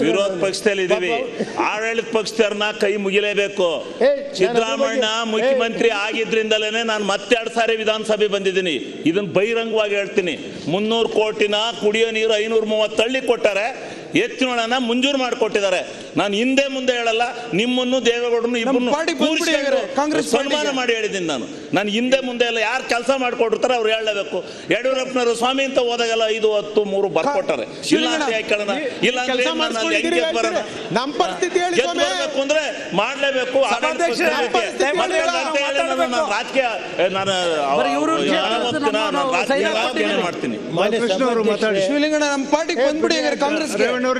ವಿರೋಧ ಪಕ್ಷದಲ್ಲಿ ಇದೀವಿ, ಆಡಳಿತ ಪಕ್ಷದವ್ರನ್ನ ಕೈ ಮುಗಿಲೇಬೇಕು. ಸಿದ್ದರಾಮಯ್ಯ ಮುಖ್ಯಮಂತ್ರಿ ಆಗಿದ್ರಿಂದಲೇ ನಾನು ಮತ್ತೆ 2 ಸಾರಿ ವಿಧಾನಸಭೆ ಬಂದಿದ್ದೀನಿ. ಇದನ್ನ ಬಹಿರಂಗವಾಗಿ ಹೇಳ್ತೀನಿ. 300 ಕೋಟಿನ ಕುಡಿಯೋ ನೀರು 530 ಹಳ್ಳಿ ಕೊಟ್ಟಾರೆ, ಎತ್ತಿನೊಳನ ಮಂಜೂರು ಮಾಡಿಕೊಟ್ಟಿದ್ದಾರೆ. ನಾನು ಹಿಂದೆ ಮುಂದೆ ಹೇಳಲ್ಲ, ನಿಮ್ಮನ್ನು ದೇವೇಗೌಡರನ್ನು ಇಬ್ಬರನ್ನು ಸನ್ಮಾನ ಮಾಡಿ ಹೇಳಿದ್ದೀನಿ. ನಾನು ಹಿಂದೆ ಮುಂದೆ ಎಲ್ಲ ಯಾರು ಕೆಲಸ ಮಾಡಿಕೊಟ್ಟಿರ್ತಾರೆ ಅವ್ರು ಹೇಳಲೇಬೇಕು. ಯಡಿಯೂರಪ್ಪನವರು ಸ್ವಾಮಿ ಅಂತ ಹೋದಾಗೆಲ್ಲ 5, 10, 3 ಬರ್ಕೊಟ್ಟಾರೆ. ಇಲ್ಲ ಅಂತ ಯಾಕೇಳೋಣ, ಇಲ್ಲ ಅಂದ್ರೆ ಅಂದ್ರೆ ಮಾಡಲೇಬೇಕು. ರಾಜಕೀಯ ನಾನು ಮಾಡ್ತೀನಿ. ಶಿವಲಿಂಗಣ್ಣ ನಮ್ಮ ಪಾರ್ಟಿಗೆ ಬಂದ್ಬಿಡಿ ಕಾಂಗ್ರೆಸ್.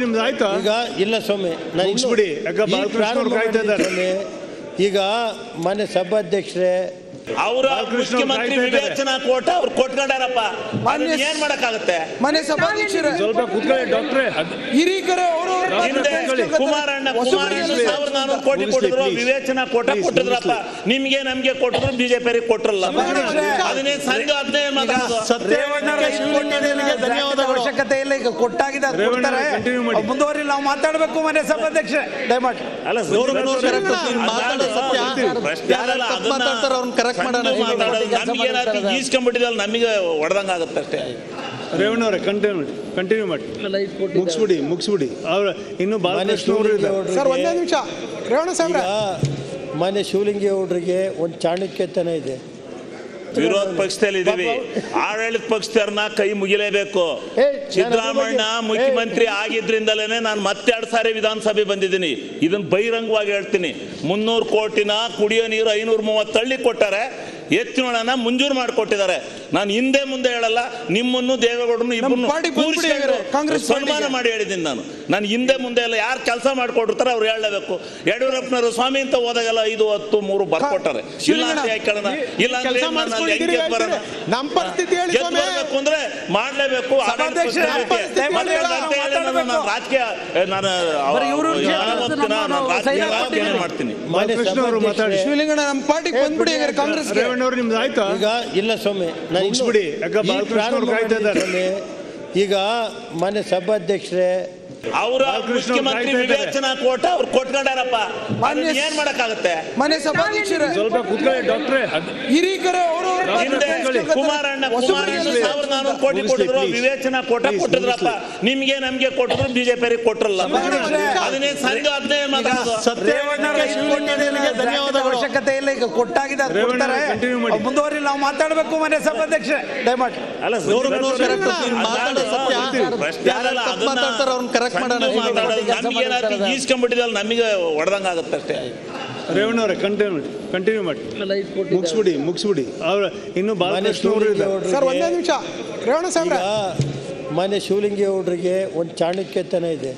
ನಿಮ್ದು ಆಯ್ತಾ ಈಗ? ಇಲ್ಲ ಸ್ವಾಮಿ, ಮುಗಿಸ್ಬಿಡಿ. ಈಗ ಮಾನ್ಯ ಸಭಾಧ್ಯಕ್ಷರೇ, ಅವರ ಮುಖ್ಯಮಂತ್ರಿ ವಿವೇಚನಾ ಕೋಟ ಅವ್ರು ಕೊಟ್ಕೊಂಡಾರಪ್ಪ, ಏನ್ ಮಾಡಕ್ಕಾಗತ್ತೆ? ಮನೆ ಸಭಾಧ್ಯಕ್ಷರೇ ಸ್ವಲ್ಪ ಕೂತ್ಕೊಳ್ಳಿ ಡಾಕ್ಟ್ರೆ. ಹಿರೀಕರೇ ಅವರು ಕುಮಾರಣ್ಣ 1400 ಕೋಟಿ ಕೊಟ್ಟಿದ್ರು, ವಿವೇಚನಾ ಕೋಟ ಕೊಟ್ಟಿದ್ರಪ್ಪ. ನಿಮ್ಗೆ ನಮ್ಗೆ ಕೊಟ್ಟಿದ್ರು, ಬಿಜೆಪಿ ಕೊಟ್ಟಿರಲ್ಲ. ಅದನ್ನೇ ಸಂಘ 15 ಧನ್ಯವಾದ. ಅವಶ್ಯಕತೆ ಇಲ್ಲ, ಈಗ ಕೊಟ್ಟಾಗಿದೆ ಮುಂದುವರಿ. ನಾವು ಮಾತಾಡಬೇಕು ಮನೆ ಸಭಾಧ್ಯಕ್ಷರೇ ದಯಮಾಡಿ. ಈಸ್ಕೊಂಡ್ಬಿಟ್ಟಿದಲ್ಲ, ನಮಗೆ ಹೊಡೆದಂಗ ಆಗುತ್ತೆ ಅಷ್ಟೇ. ರೇವಣ್ಣವ್ರೆ ಕಂಟಿನ್ಯೂ ಮಾಡಿ, ಮುಗಿಸ್ಬಿಡಿ. ಅವ್ರ ಇನ್ನು ಬಾಲಕೃಷ್ಣ ಅವರು ಸರ್, ಒಂದೇ ನಿಮಿಷ. ರೇವಣ್ಣ ಸಾಹೇಬ್ರೆ, ಮಾನ್ಯ ಶಿವಲಿಂಗಿ ಅವರಿಗೆ ಒಂದು ಚಾಣಕ್ಯತನ ಇದೆ. ವಿರೋಧ ಪಕ್ಷದಲ್ಲಿ ಇದೀವಿ, ಆಡಳಿತ ಪಕ್ಷದವ್ರನ್ನ ಕೈ ಮುಗಿಲೇಬೇಕು. ಸಿದ್ದರಾಮಯ್ಯ ಮುಖ್ಯಮಂತ್ರಿ ಆಗಿದ್ರಿಂದಲೇ ನಾನು ಮತ್ತೆ 2 ಸಾರಿ ವಿಧಾನಸಭೆ ಬಂದಿದ್ದೀನಿ. ಇದನ್ನ ಬಹಿರಂಗವಾಗಿ ಹೇಳ್ತೀನಿ. 300 ಕೋಟಿನ ಕುಡಿಯೋ ನೀರು 530 ಹಳ್ಳಿ ಕೊಟ್ಟಾರೆ, ಎತ್ತಿನೊಳನ ಮಂಜೂರು ಮಾಡಿಕೊಟ್ಟಿದ್ದಾರೆ. ನಾನು ಹಿಂದೆ ಮುಂದೆ ಹೇಳಲ್ಲ, ನಿಮ್ಮನ್ನು ದೇವೇಗೌಡರನ್ನು ಇಬ್ಬರನ್ನು ಸನ್ಮಾನ ಮಾಡಿ ಹೇಳಿದ್ದೀನಿ. ನಾನು ಹಿಂದೆ ಮುಂದೆ ಎಲ್ಲ ಯಾರು ಕೆಲಸ ಮಾಡಿಕೊಟ್ಟಿರ್ತಾರೆ ಅವ್ರು ಹೇಳಲೇಬೇಕು. ಯಡಿಯೂರಪ್ಪನವರು ಸ್ವಾಮಿ ಅಂತ ಹೋದಾಗೆಲ್ಲ 5, 10, 3 ಬರ್ಕೊಟ್ಟಾರೆ. ಇಲ್ಲ ಅಂತ ಯಾಕೇಳೋಣ, ಇಲ್ಲ ಅಂದ್ರೆ ನಮ್ಮ ಪರಿಸ್ಥಿತಿ ಅಂದ್ರೆ ಮಾಡಲೇಬೇಕು. ರಾಜಕೀಯ ನಾನು ಮಾಡ್ತೀನಿ. ಶಿವಲಿಂಗಣ್ಣ ನಮ್ಮ ಪಾರ್ಟಿಗೆ ಬಂದ್ಬಿಡಿ ಕಾಂಗ್ರೆಸ್. ನಿಮ್ದು ಆಯ್ತಾ ಈಗ? ಇಲ್ಲ ಸ್ವಾಮಿ, ಮುಗಿಸ್ಬಿಡಿ. ಈಗ ಮಾನ್ಯ ಸಭಾಧ್ಯಕ್ಷರೇ, ಅವರ ಮುಖ್ಯಮಂತ್ರಿ ವಿವೇಚನಾ ಕೋಟ ಅವ್ರು ಕೊಟ್ಕೊಂಡಾರಪ್ಪ, ಏನ್ ಮಾಡಕ್ಕಾಗತ್ತೆ? ಮನೆ ಸಭಾಧ್ಯಕ್ಷರೇ ಸ್ವಲ್ಪ ಕೂತ್ಕೊಳ್ಳಿ ಡಾಕ್ಟ್ರೆ. ಹಿರೀಕರೇ ಅವರು ಕುಮಾರಣ್ಣ 1400 ಕೋಟಿ ಕೊಟ್ಟಿದ್ರು, ವಿವೇಚನಾ ಕೋಟ ಕೊಟ್ಟಿದ್ರಪ್ಪ. ನಿಮ್ಗೆ ನಮ್ಗೆ ಕೊಟ್ಟಿದ್ರು, ಬಿಜೆಪಿ ಕೊಟ್ಟಿರಲ್ಲ. ಅದನ್ನೇ ಸಂಘ 15 ಧನ್ಯವಾದ. ಅವಶ್ಯಕತೆ ಇಲ್ಲ, ಈಗ ಕೊಟ್ಟಾಗಿದೆ ಮುಂದುವರಿ. ನಾವು ಮಾತಾಡಬೇಕು ಮನೆ ಸಭಾಧ್ಯಕ್ಷರೇ ದಯಮಾಡಿ. ಈಸ್ಕೊಂಡ್ಬಿಟ್ಟಿದಲ್ಲ, ನಮಗೆ ಹೊಡೆದಂಗ ಆಗುತ್ತೆ ಅಷ್ಟೇ. ರೇವಣ್ಣವ್ರೆ ಕಂಟಿನ್ಯೂ ಮಾಡಿ, ಮುಗಿಸ್ಬಿಡಿ. ಅವ್ರ ಇನ್ನು ಬಾಲಕೃಷ್ಣ ಅವರು ಸರ್, ಒಂದೇ ನಿಮಿಷ. ರೇವಣ್ಣ ಸಾಹೇಬ್ರೆ, ಮಾನ್ಯ ಶಿವಲಿಂಗಿ ಅವರಿಗೆ ಒಂದು ಚಾಣಕ್ಯತನ ಇದೆ.